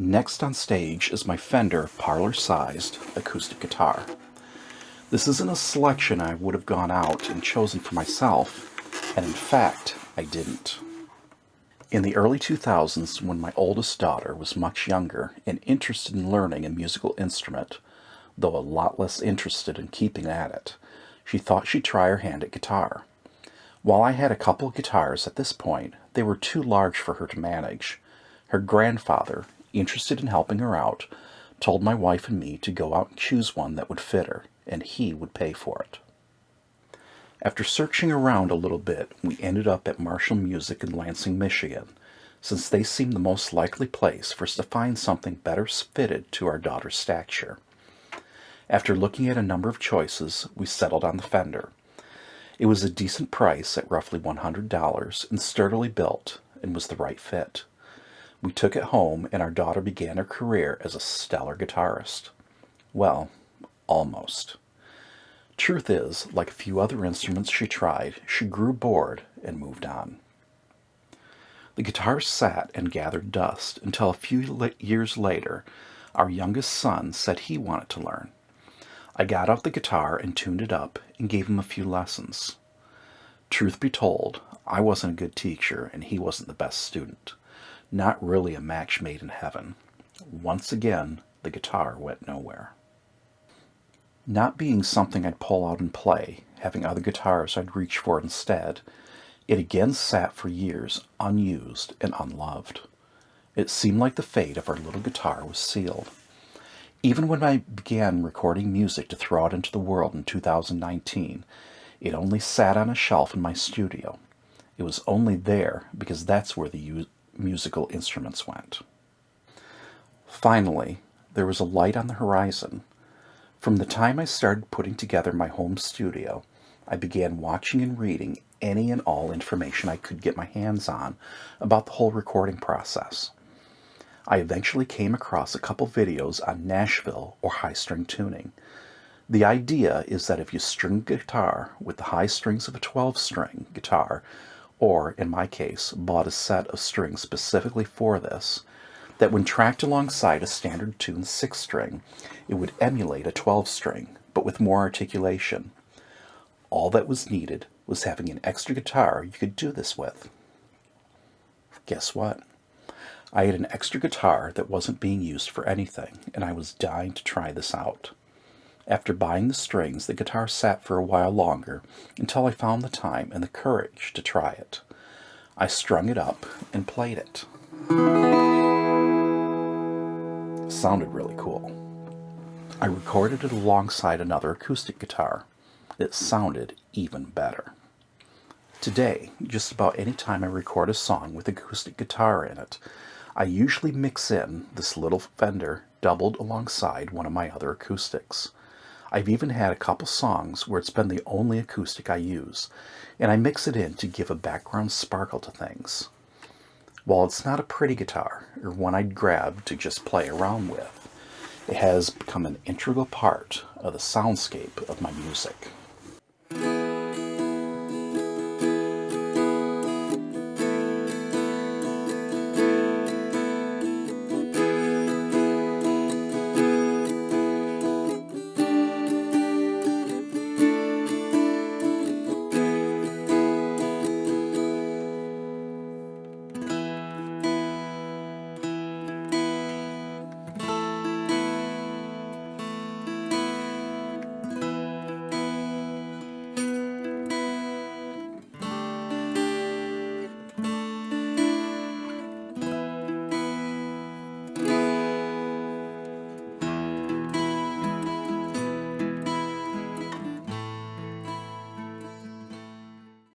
Next on stage is my Fender Parlor-sized acoustic guitar. This isn't a selection I would have gone out and chosen for myself, and in fact, I didn't. In the early 2000s, when my oldest daughter was much younger and interested in learning a musical instrument, though a lot less interested in keeping at it, she thought she'd try her hand at guitar. While I had a couple of guitars at this point, they were too large for her to manage. Her grandfather, interested in helping her out, told my wife and me to go out and choose one that would fit her, and he would pay for it. After searching around a little bit, we ended up at Marshall Music in Lansing, Michigan, since they seemed the most likely place for us to find something better fitted to our daughter's stature. After looking at a number of choices, we settled on the Fender. It was a decent price at roughly $100 and sturdily built, and was the right fit. We took it home, and our daughter began her career as a stellar guitarist. Well, almost. Truth is, like a few other instruments she tried, she grew bored and moved on. The guitar sat and gathered dust until a few years later, our youngest son said he wanted to learn. I got out the guitar and tuned it up and gave him a few lessons. Truth be told, I wasn't a good teacher and he wasn't the best student. Not really a match made in heaven. Once again, the guitar went nowhere. Not being something I'd pull out and play, having other guitars I'd reach for instead, it again sat for years unused and unloved. It seemed like the fate of our little guitar was sealed. Even when I began recording music to throw out into the world in 2019, it only sat on a shelf in my studio. It was only there because that's where the musical instruments went. Finally, there was a light on the horizon. From the time I started putting together my home studio, I began watching and reading any and all information I could get my hands on about the whole recording process. I eventually came across a couple videos on Nashville or high-string tuning. The idea is that if you string a guitar with the high strings of a 12-string guitar, or, in my case, bought a set of strings specifically for this, that when tracked alongside a standard tuned 6-string, it would emulate a 12-string, but with more articulation. All that was needed was having an extra guitar you could do this with. Guess what? I had an extra guitar that wasn't being used for anything, and I was dying to try this out. After buying the strings, the guitar sat for a while longer until I found the time and the courage to try it. I strung it up and played it. It sounded really cool. I recorded it alongside another acoustic guitar. It sounded even better. Today, just about any time I record a song with acoustic guitar in it, I usually mix in this little Fender doubled alongside one of my other acoustics. I've even had a couple songs where it's been the only acoustic I use, and I mix it in to give a background sparkle to things. While it's not a pretty guitar, or one I'd grab to just play around with, it has become an integral part of the soundscape of my music.